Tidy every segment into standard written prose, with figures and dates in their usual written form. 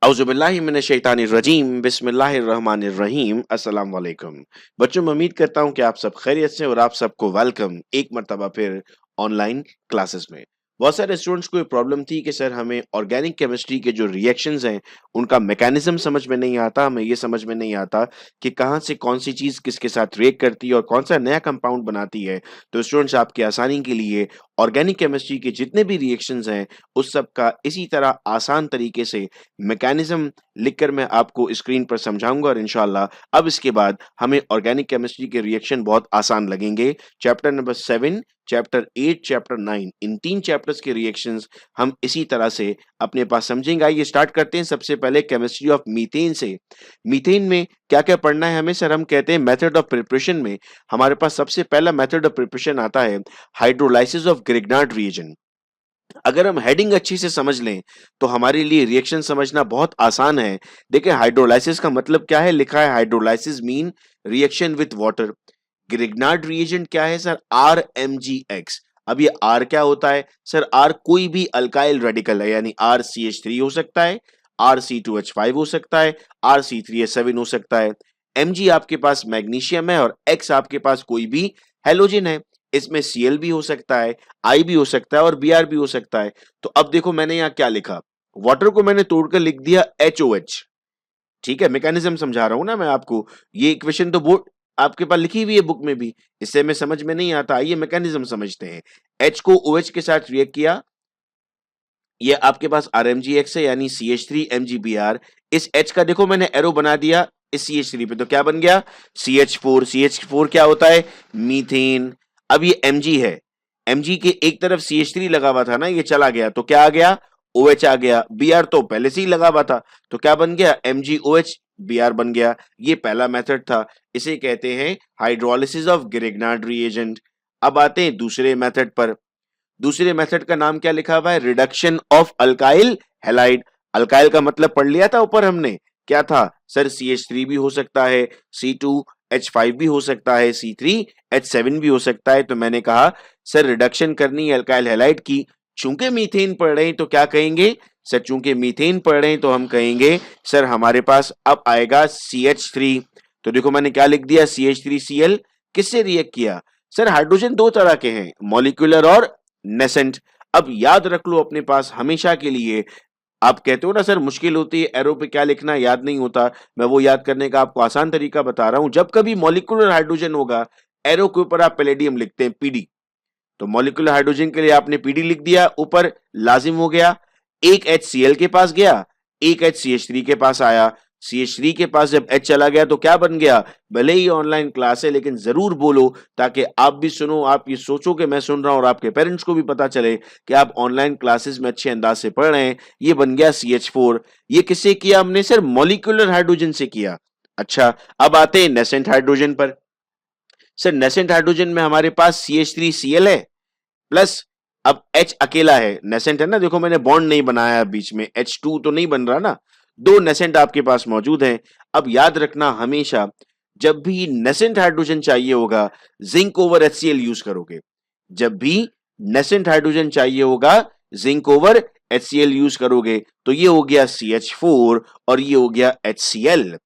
औज़ुबिल्लाहिमिनश्शैतानिर्रजीम बिस्मिल्लाहिर्रहमानिर्रहीम अस्सलाम वालेकुम। बच्चों, मैं उम्मीद करता हूँ कि आप सब खैरियत से और आप सबको वेलकम एक मर्तबा फिर ऑनलाइन क्लासेस में। बहुत सारे स्टूडेंट्स को ये प्रॉब्लम थी कि सर हमें ऑर्गेनिक केमिस्ट्री के जो रिएक्शंस हैं उनका मैकेनिज्म समझ में नहीं आता, हमें ये समझ में नहीं आता कि कहाँ से कौन-सी चीज़ किसके साथ रिएक्ट करती है और कौन-सा नया कंपाउंड बनाती है। तो स्टूडेंट्स आपकी आसानी के लिए ऑर्गेनिक केमिस्ट्री के जितने भी रिएक्शंस हैं उस सब का इसी तरह आसान तरीके से मैकेनिज्म लिखकर मैं आपको स्क्रीन पर समझाऊंगा और इंशाल्लाह अब इसके बाद हमें ऑर्गेनिक केमिस्ट्री के रिएक्शन बहुत आसान लगेंगे। चैप्टर नंबर 7, चैप्टर 8, चैप्टर 9 इन 3 चैप्टर्स के रिएक्शंस हम इसी तरह से अपने पास समझेंगे। आइए स्टार्ट करते हैं सबसे पहले केमिस्ट्री ऑफ मीथेन से। मीथेन में क्या-क्या पढ़ना है हमें? सर हम कहते हैं मेथड ऑफ प्रिपरेशन में हमारे पास सबसे पहला मेथड ऑफ प्रिपरेशन आता है हाइड्रोलाइसिस ऑफ ग्रिग्नार्ड रिएजेंट। अगर हम हेडिंग अच्छी से समझ लें तो हमारे लिए रिएक्शन समझना बहुत आसान है। देखिए हाइड्रोलाइसिस का मतलब क्या है? लिखा है hydrolysis mean reaction with water. Grignard reagent क्या है सर? RMgX। अब ये R क्या होता है? सर R कोई भी अल्काइल रेडिकल है, यानी RCH3 हो सकता है, RC2H5 हो सकता है, RC3H7 हो सकता है। Mg आपके पास मैग्नीशियम है और X आपके पास कोई भी हैलोजन है। इसमें Cl भी हो सकता है, I भी हो सकता है और Br भी हो सकता है। तो अब देखो मैंने यहाँ क्या लिखा, वाटर को मैंने तोड़कर लिख दिया HOH। ठीक है, मैकेनिज्म समझा रहा हूं ना मैं आपको। ये इक्वेशन तो बोर्ड आपके पास लिखी हुई है बुक में भी, इससे में समझ में नहीं आता। आइए मैकेनिज्म समझते हैं। H को OH के साथ रिएक्ट किया, ये आपके पास RMgX है यानी CH3MgBr। इस H का देखो मैंने एरो बना दिया इस CH3 पे, तो क्या बन गया? CH4। CH4 क्या होता है? मीथेन। अब ये Mg है, Mg के एक तरफ CH3 लगा हुआ था ना, ये चला गया तो क्या आ गया? OH आ गया। Br तो पहले से ही लगा हुआ था तो क्या बन गया? MgOH। Br बन गया। ये पहला मेथड था, इसे कहते हैं हाइड्रोलिसिस ऑफ ग्रिग्नार्ड रिएजेंट। अब आते हैं दूसरे मेथड पर। दूसरे मेथड का नाम क्या लिखा हुआ है? Reduction of alkyl halide. Alkyl का मतलब पढ़ लिया था ऊपर हमने, क्या था सर? CH3 भी हो सकता है, C2H5 भी हो सकता है, C3H7 भी हो सकता है। तो मैंने कहा सर रिडक्शन करनी है अल्काइल हैलाइड की, चूंकि मीथेन पढ़ रहे हैं तो क्या कहेंगे सर? चूंकि मीथेन पढ़ रहे हैं तो हम कहेंगे सर हमारे पास अब आएगा CH3। तो देखो मैंने क्या लिख दिया, CH3Cl। किससे रिएक्ट किया? सर हाइड्रोजन दो तरह के हैं, मॉलिक्यूलर और नेसेंट। अब याद रख लो अपने पास हमेशा के लिए। आप कहते हो ना सर मुश्किल होती है, एरो पे क्या लिखना याद नहीं होता, मैं वो याद करने का आपको आसान तरीका बता रहा हूं। जब कभी मॉलिक्यूलर हाइड्रोजन होगा, एरो के ऊपर आप पैलेडियम लिखते हैं, PD। तो मॉलिक्यूलर हाइड्रोजन के लिए आपने PD लिख दिया, ऊपर लाजिम हो गया। एक HCl के पास गया, एक HCH3 के पास आया। CH3 के पास जब H चला गया तो क्या बन गया? भले ही ऑनलाइन क्लास है लेकिन जरूर बोलो ताकि आप भी सुनो, आप ये सोचो कि मैं सुन रहा हूं और आपके पेरेंट्स को भी पता चले कि आप ऑनलाइन क्लासेस में अच्छे अंदाज से पढ़ रहे हैं। ये बन गया CH4। ये किससे किया हमने सर? मॉलिक्यूलर हाइड्रोजन से किया। अच्छा, अब आते हैं नेसेंट हाइड्रोजन पर। सर नेसेंट हाइड्रोजन में हमारे पास CH3Cl है प्लस अब H अकेला है, नेसेंट है ना, देखो मैंने बॉन्ड नहीं बनाया बीच में, H2 तो नहीं बन रहा ना, दो नेसेंट आपके पास मौजूद हैं। अब याद रखना हमेशा जब भी नेसेंट हाइड्रोजन चाहिए होगा जिंक ओवर HCl यूज करोगे। जब भी नेसेंट हाइड्रोजन चाहिए होगा जिंक ओवर HCl यूज करोगे। तो ये हो गया CH4 और ये हो गया HCl,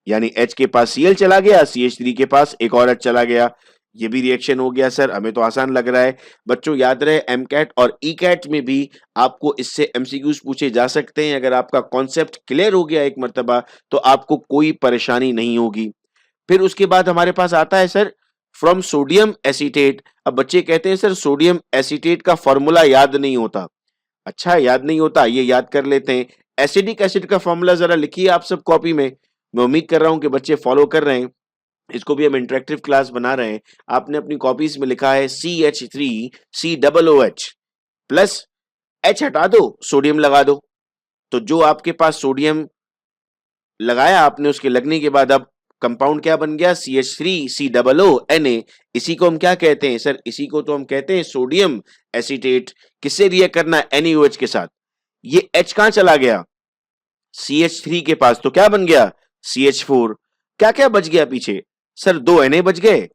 यानी H के पास Cl चला गया, CH3 के पास एक और H चला गया। ये भी रिएक्शन हो गया सर, हमें तो आसान लग रहा है। बच्चों याद रहे MCAT और ECAT में भी आपको इससे MCQs पूछे जा सकते हैं। अगर आपका कॉन्सेप्ट क्लियर हो गया एक मर्तबा तो आपको कोई परेशानी नहीं होगी। फिर उसके बाद हमारे पास आता है सर फ्रॉम सोडियम एसीटेट। अब बच्चे कहते हैं सर सोडियम एसीटेट का फॉर्मूला याद नहीं होता। अच्छा याद नहीं होता, ये याद कर लेते हैं। एसिडिक एसिड का फॉर्मूला जरा लिखिए आप सब कॉपी में। मैं उम्मीद कर रहा हूं कि बच्चे फॉलो कर रहे हैं, इसको भी हम इंटरेक्टिव क्लास बना रहे हैं। आपने अपनी कॉपीज में लिखा है CH3COOH प्लस H हटा दो, सोडियम लगा दो। तो जो आपके पास सोडियम लगाया आपने, उसके लगने के बाद अब कंपाउंड क्या बन गया? CH3COONA। इसी को हम क्या कहते हैं सर? इसी को तो हम कहते हैं सोडियम एसीटेट। किससे रिएक्ट करना है? NaOH के साथ। ये H कहां चला गया? CH3 के पास, तो क्या बन गया? CH4। क्या क्या बच गया पीछे? सर दो Na बच गए,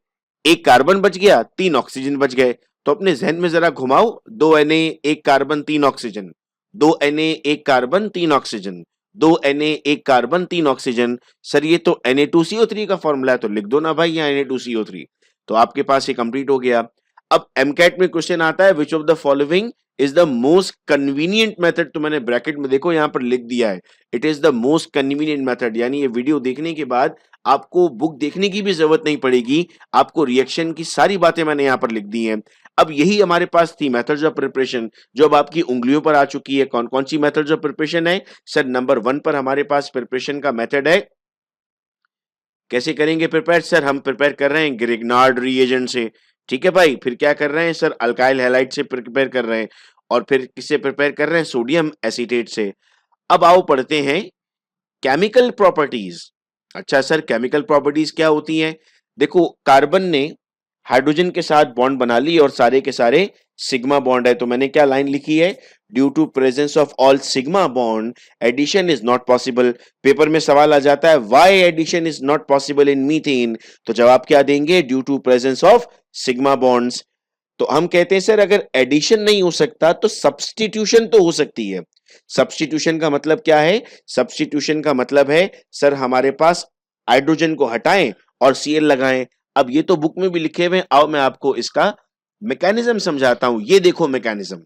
एक कार्बन बच गया, तीन ऑक्सीजन बच गए। तो अपने जहन में जरा घुमाओ, दो Na एक कार्बन तीन ऑक्सीजन, दो Na एक कार्बन तीन ऑक्सीजन, 2 Na, एक कार्बन, 3 ऑक्सीजन। सर ये तो Na2CO3 का फॉर्मूला है, तो लिख दो ना भाई यहाँ Na2CO3। तो आपके पास ये कंप्लीट हो गया। अब एमकैट में क्वेश्चन आता है, which of the following is the most convenient method. तो मैंने ब्रैकेट में देखो यहाँ पर लिख दिया है, it is the most convenient method. यानी ये वीडियो देखने के बाद आपको बुक देखने की भी जरूरत नहीं पड़ेगी, आपको रिएक्शन की सारी बातें मैंने यहाँ पर लिख दी हैं। अब यही हमारे पास थी मेथड्स ऑफ प्रिपरेशन, जो अब आपकी उंगलियों पर आ चुकी है। कौन कौन सी मेथड्स ऑफ प्रिपरेशन है? सर नंबर 1 पर हमारे पास प्रिपरेशन का मेथड है। कैसे करेंगे प्रिपेयर? सर हम प्रिपेयर कर रहे हैं ग्रिग्नार्ड रिएजेंट से। ठीक है भाई, फिर क्या कर रहे हैं सर? अल्काइल हैलाइड से प्रिपेयर कर रहे हैं। और फिर किससे प्रिपेयर कर रहे हैं? सोडियम एसीटेट से। अब आओ पढ़ते हैं केमिकल प्रॉपर्टीज। अच्छा सर, केमिकल प्रॉपर्टीज क्या होती हैं? देखो, कार्बन ने हाइड्रोजन के साथ बॉन्ड बना ली और सारे के सारे सिग्मा बॉन्ड है। तो मैंने क्या लाइन लिखी है? Due to presence of all sigma bond addition is not possible. Paper में सवाल आ जाता है why addition is not possible in methane, तो जवाब क्या देंगे? Due to presence of sigma bonds. तो हम कहते हैं सर अगर एडिशन नहीं हो सकता तो सब्स्टिट्यूशन तो हो सकती है। सब्स्टिट्यूशन का मतलब क्या है? सब्स्टिट्यूशन का मतलब है सर हमारे पास हाइड्रोजन को हटाएं और Cl लगाएं। अब ये तो बुक में भी लिखे हुए हैं, आओ मैं आपको इसका मैकेनिज्म समझाता हूं। ये देखो मैकेनिज्म,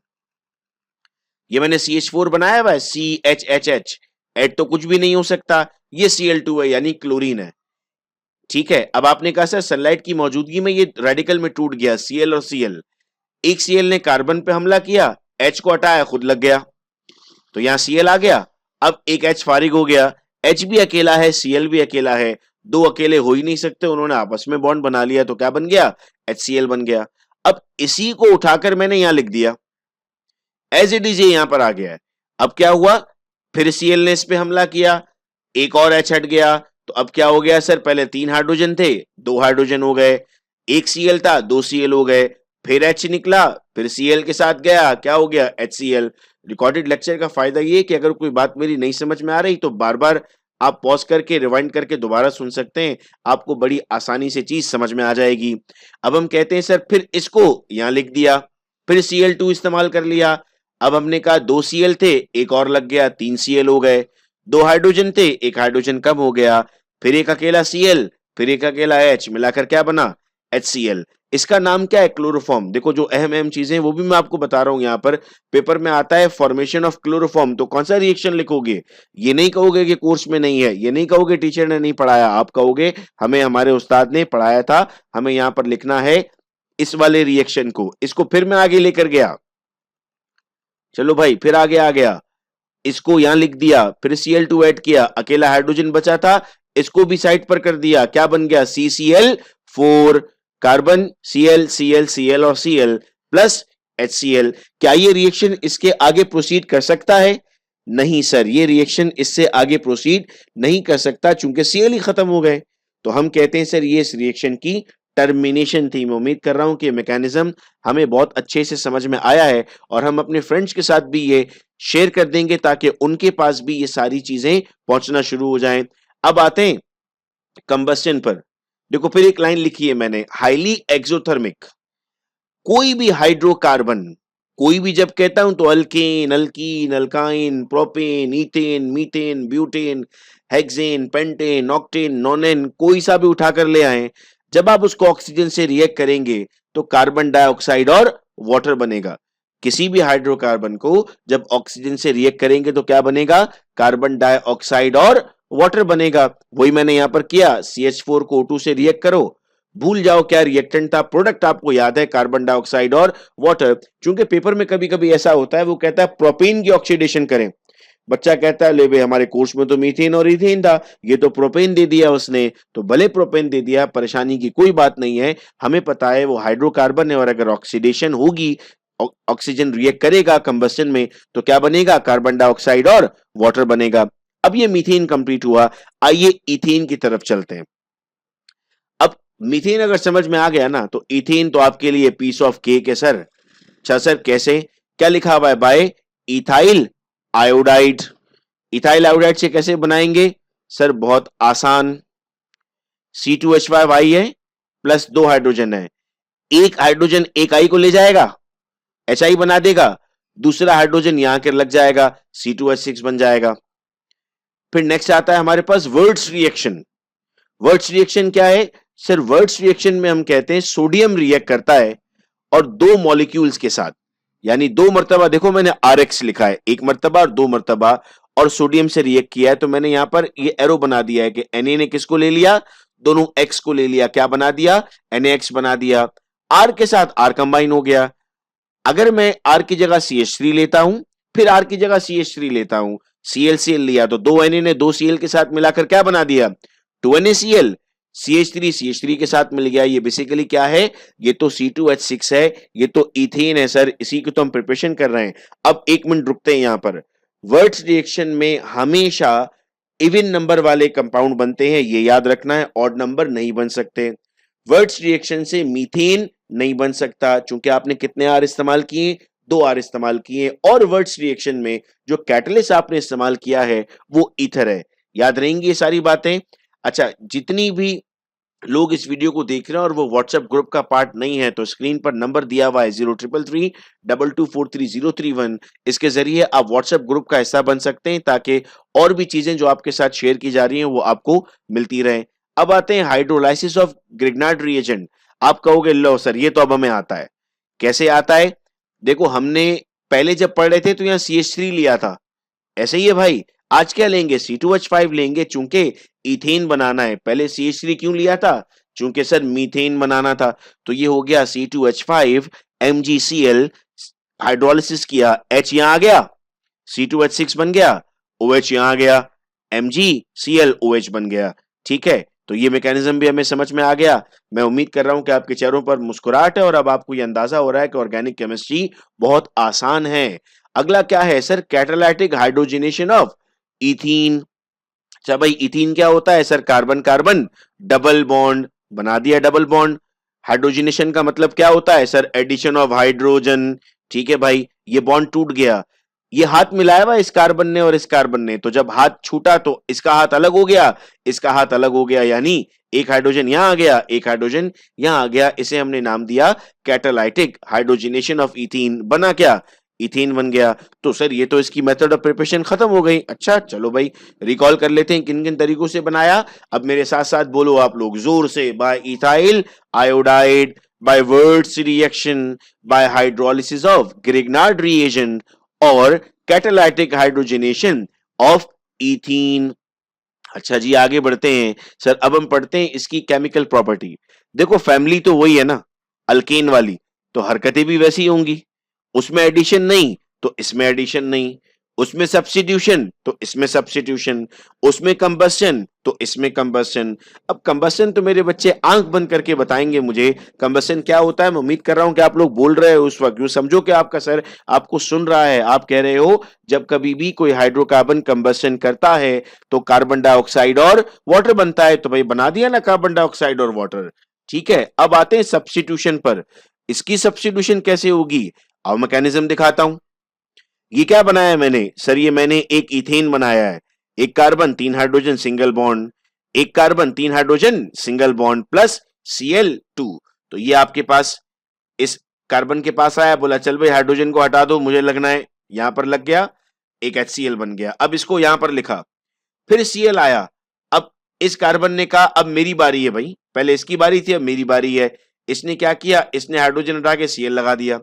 ये मैंने CH4 बनाया हुआ है, CHHH। ऐड तो कुछ भी नहीं हो सकता, ये Cl2 है यानी क्लोरीन है। ठीक है, अब आपने कहा सर सनलाइट की मौजूदगी में ये रेडिकल में टूट गया, Cl और Cl। एक Cl ने कार्बन पे हमला किया, H को हटाया, खुद लग गया, तो यहां Cl आ गया। अब एक H फारिग हो गया, H भी अकेला है, Cl भी अकेला है, दो अकेले हो ही नहीं सकते, उन्होंने आपस में बॉन्ड बना लिया, तो क्या बन गया? HCl बन गया। अब इसी को उठाकर मैंने यहां लिख दिया, एज इट इज ये यहां पर आ गया है। अब क्या हुआ? फिर Cl ने इस पे हमला किया, एक और H हट गया, तो अब क्या हो गया सर? पहले 3 हाइड्रोजन थे, 2 हाइड्रोजन हो गए, एक Cl था, 2 Cl हो गए, फिर H निकला, फिर Cl के साथ गया, क्या हो गया? HCl। रिकॉर्डेड लेक्चर का फायदा ये कि अगर कोई बात मेरी नहीं समझ में आ रही तो बार बार आप पॉज करके रिवाइंड करके दोबारा सुन सकते हैं, आपको बड़ी आसानी से चीज समझ में आ जाएगी। अब हम कहते हैं सर फिर इसको यहां लिख दिया, फिर Cl2 इस्तेमाल कर लिया। अब हमने कहा 2 Cl थे, एक और लग गया, 3 Cl हो गए, 2 हाइड्रोजन थे, एक हाइड्रोजन कम हो गया, फिर एक अकेला Cl, फिर एक अकेला H, मिलाकर क्या बना? HCl। इसका नाम क्या है? क्लोरोफॉर्म। देखो जो अहम अहम चीजें वो भी मैं आपको बता रहा हूं। यहाँ पर पेपर में आता है फॉर्मेशन ऑफ क्लोरोफॉर्म, तो कौन सा रिएक्शन लिखोगे? ये नहीं कहोगे कि कोर्स में नहीं है, ये नहीं कहोगे टीचर ने नहीं पढ़ाया, आप कहोगे हमें हमारे उस्ताद ने पढ़ाया था, हमें यहाँ पर लिखना है इस वाले रिएक्शन को। इसको फिर मैं आगे लेकर गया, चलो भाई फिर आगे आ गया, इसको यहां लिख दिया, फिर Cl2 ऐड किया, अकेला हाइड्रोजन बचा था, इसको भी साइड पर कर दिया, क्या बन गया? CCl4, carbon Cl Cl Cl और Cl प्लस HCl। क्या ये रिएक्शन इसके आगे प्रोसीड कर सकता है? नहीं सर, ये रिएक्शन इससे आगे प्रोसीड नहीं कर सकता, चूंकि Cl ही खत्म हो गए। तो हम कहते हैं सर ये इस रिएक्शन की टर्मिनेशन थी। मैं उम्मीद कर रहा हूं कि मैकेनिज्म हमें बहुत अच्छे से समझ में आया है और हम अपने फ्रेंड्स के साथ भी ये शेयर कर देंगे ताकि उनके पास भी ये सारी चीजें पहुंचना शुरू हो जाएं। अब आते हैं कंबस्शन पर। देखो फिर एक लाइन लिखी है मैंने, हाईली एक्सोथर्मिक कोई भी हाइड्रोकार्बन, कोई भी जब कहता हूं तो alkane, alkyne, alkyne, propane, ethane, methane, butane, hexane, pentane, octane, नोनेन, कोई सा भी उठाकर ले आए, जब आप उसको ऑक्सीजन से रिएक्ट करेंगे तो कार्बन डाइऑक्साइड और वाटर बनेगा। किसी भी हाइड्रोकार्बन को जब ऑक्सीजन से रिएक्ट करेंगे तो क्या बनेगा? कार्बन डाइऑक्साइड और वाटर बनेगा। वही मैंने यहां पर किया, CH4 को O2 से रिएक्ट करो, भूल जाओ क्या रिएक्टेंट था, प्रोडक्ट आपको याद है, कार्बन डाइऑक्साइड और वाटर। क्योंकि पेपर में कभी कभी ऐसा होता है, वो कहता है प्रोपेन की ऑक्सीडेशन करें, बच्चा कहता है ले भाई हमारे कोर्स में तो मीथेन और इथेन था, ये तो प्रोपेन दे दिया उसने। तो भले प्रोपेन दे दिया, परेशानी की कोई बात नहीं है, हमें पता है वो हाइड्रोकार्बन है और अगर ऑक्सीडेशन होगी, ऑक्सीजन रिएक्ट करेगा कंबस्टन में, तो क्या बनेगा? कार्बन डाइऑक्साइड और वाटर बनेगा। अब ये मीथेन कंप्लीट हुआ, आइए इथेन की तरफ चलते हैं। अब मीथेन अगर समझ में आ गया ना, तो इथेन तो आपके लिए पीस ऑफ केक है सर। अच्छा सर कैसे? क्या लिखा हुआ है? By ethyl iodide. Ethyl iodide से कैसे बनाएंगे सर? बहुत आसान, C2H5 है प्लस 2 हाइड्रोजन है, एक हाइड्रोजन एक आई को ले जाएगा, HI बना देगा, दूसरा हाइड्रोजन यहां के लग जाएगा, C2H6 बन जाएगा। फिर नेक्स्ट आता है हमारे पास वर्ड्स रिएक्शन। वर्ड्स रिएक्शन क्या है सर? वर्ड्स रिएक्शन में हम कहते हैं सोडियम रिएक्ट करता है और दो मॉलिक्यूल्स के साथ, यानी दो मर्तबा, देखो मैंने RX लिखा है, एक मर्तबा और दो मर्तबा, और सोडियम से रिएक्ट किया है, तो मैंने यहां पर ये एरो बना दिया है कि Na ने किसको ले लिया? दोनों X को ले लिया, क्या बना दिया? NaX बना दिया। R के साथ R कंबाइन हो गया। अगर मैं R की जगह CH3 लेता हूं, फिर R की जगह CH3 लेता हूं, ClCl लिया, तो दो Na ने दो Cl के साथ मिलाकर क्या बना दिया? 2NaCl। CH3 के साथ मिल गया। ये बेसिकली क्या है? ये तो C2H6 है, ये तो इथेन है सर, इसी की तो हम प्रिपरेशन कर रहे हैं। अब एक मिनट रुकते हैं यहां पर। वर्ड्स रिएक्शन में हमेशा इवन नंबर वाले कंपाउंड बनते हैं, ये याद रखना है, ऑड नंबर नहीं बन सकते। वर्ड्स रिएक्शन से मीथेन नहीं बन सकता, चूंकि आपने कितने आर इस्तेमाल किए? 2 आर इस्तेमाल किए। और वर्ड्स रिएक्शन में जो कैटलिस्ट आपने इस्तेमाल किया है वो ईथर है। याद रहेंगी ये सारी बातें? अच्छा, जितनी भी लोग इस वीडियो को देख रहे हैं और वो व्हाट्सएप ग्रुप का पार्ट नहीं है, तो स्क्रीन पर नंबर दिया हुआ है 033322433031। इसके जरिए आप व्हाट्सएप ग्रुप का हिस्सा बन सकते हैं, ताकि और भी चीजें जो आपके साथ शेयर की जा रही हैं वो आपको मिलती रहे। अब आते हैं हाइड्रोलाइसिस ऑफ ग्रिग्नार्ड रिएजेंट। आप कहोगे लो सर ये तो अब हमें आता है। कैसे आता है? देखो, हमने पहले जब पढ़ रहे थे तो यहाँ CH3 लिया था, ऐसे ही है भाई। आज क्या लेंगे? C2H5 लेंगे, चूंकि इथेन बनाना है। पहले CH3 क्यों लिया था? चूंकि सर मीथेन बनाना था। तो ये हो गया C2H5 MgCl, हाइड्रोलिसिस किया, H यहां आ गया, C2H6 बन गया, OH यहां आ गया, MgCl OH बन गया। ठीक है, तो ये मैकेनिज्म भी हमें समझ में आ गया। मैं उम्मीद कर रहा हूं कि आपके चेहरों पर मुस्कुराहट है और अब आपको ये अंदाजा हो रहा है कि ऑर्गेनिक केमिस्ट्री बहुत आसान है। अगला क्या है sir? Catalytic hydrogenation of ethene. अच्छा भाई, इथीन क्या होता है sir? Carbon carbon double bond, बना दिया डबल बॉन्ड। हाइड्रोजनेशन का मतलब क्या होता है सर? Addition of hydrogen. ठीक है भाई, ये बॉन्ड टूट गया, ये हाथ मिलाया हुआ इस कार्बन ने और इस कार्बन ने, तो जब हाथ छूटा तो इसका हाथ अलग हो गया, इसका हाथ अलग हो गया, यानी एक हाइड्रोजन यहां आ गया, एक हाइड्रोजन यहां आ गया। इसे हमने नाम दिया कैटालाइटिक हाइड्रोजनेशन ऑफ इथीन। बना क्या? इथेन बन गया। तो सर ये तो इसकी मेथड ऑफ प्रिपरेशन खत्म हो गई। अच्छा चलो भाई, रिकॉल कर लेते हैं किन किन तरीकों से बनाया। अब मेरे साथ साथ बोलो आप लोग जोर से। By ethyl iodide, by Wurtz reaction, by hydrolysis of Grignard reagent, और कैटालाइटिक हाइड्रोजनेशन ऑफ इथीन। अच्छा जी, आगे बढ़ते हैं सर। अब हम पढ़ते हैं इसकी केमिकल प्रॉपर्टी। देखो, फैमिली तो वही है ना, अल्केन वाली, तो हरकतें भी वैसी होंगी। उसमें एडिशन नहीं तो इसमें एडिशन नहीं, उसमें सब्स्टिट्यूशन तो इसमें सब्स्टिट्यूशन, उसमें कंबस्शन तो इसमें कंबस्शन। अब कंबस्शन तो मेरे बच्चे आंख बंद करके बताएंगे मुझे कंबस्शन क्या होता है। मैं उम्मीद कर रहा हूं कि आप लोग बोल रहे हो उस वक्त, यूं समझो कि आपका सर आपको सुन रहा है। आप कह रहे हो जब कभी भी कोई हाइड्रोकार्बन कंबस्शन करता है तो कार्बन डाइऑक्साइड और वाटर बनता है। तो भाई बना दिया ना कार्बन डाइऑक्साइड और वाटर। ठीक है, अब आते हैं सब्स्टिट्यूशन पर। इसकी सब्स्टिट्यूशन कैसे होगी? अब मैकेनिज्म दिखाता हूं। ये क्या बनाया मैंने सर? ये मैंने एक इथेन बनाया है, एक कार्बन तीन हाइड्रोजन सिंगल बॉन्ड, एक कार्बन तीन hydrogen single bond plus Cl2। तो ये आपके पास इस कार्बन के पास आया, बोला चल भाई हाइड्रोजन को हटा दो, मुझे लगना है, यहां पर लग गया, एक HCl बन गया। अब इसको यहां पर लिखा, फिर Cl आया। अब इस कार्बन ने कहा अब मेरी बारी है भाई, पहले इसकी बारी थी अब मेरी बारी है। इसने क्या किया? इसने हाइड्रोजन हटा के Cl लगा दिया,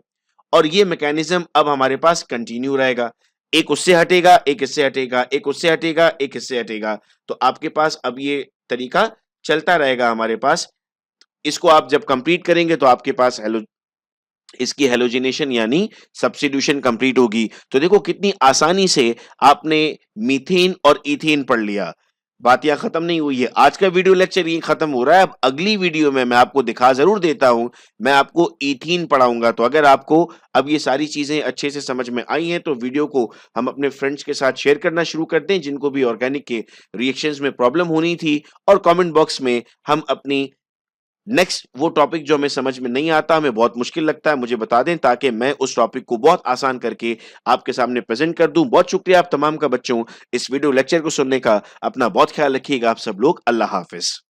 और ये मैकेनिज्म अब हमारे पास कंटिन्यू रहेगा। एक उससे हटेगा, एक इससे हटेगा, एक उससे हटेगा, एक इससे हटेगा। तो आपके पास अब ये तरीका चलता रहेगा हमारे पास। इसको आप जब कंप्लीट करेंगे तो आपके पास इसकी हेलोजिनेशन यानी सब्स्टिट्यूशन कंप्लीट होगी। तो देखो कितनी आसानी से आपने मीथेन और इथेन पढ़ लिया। बात यहां खत्म नहीं हुई है, आज का वीडियो लेक्चर ये खत्म हो रहा है। अब अगली वीडियो में मैं आपको दिखा जरूर देता हूं, मैं आपको इथीन पढ़ाऊंगा। तो अगर आपको अब ये सारी चीजें अच्छे से समझ में आई हैं तो वीडियो को हम अपने फ्रेंड्स के साथ शेयर करना शुरू करते हैं जिनको भी ऑर्गेनिक के रिएक्शंस में प्रॉब्लम होनी थी, और कमेंट बॉक्स में हम अपनी नेक्स्ट वो टॉपिक जो हमें समझ में नहीं आता, हमें बहुत मुश्किल लगता है, मुझे बता दें ताकि मैं उस टॉपिक को बहुत आसान करके आपके सामने प्रेजेंट कर दूं। बहुत शुक्रिया आप तमाम का बच्चों इस वीडियो लेक्चर को सुनने का। अपना बहुत ख्याल रखिएगा आप सब लोग। अल्लाह हाफिज।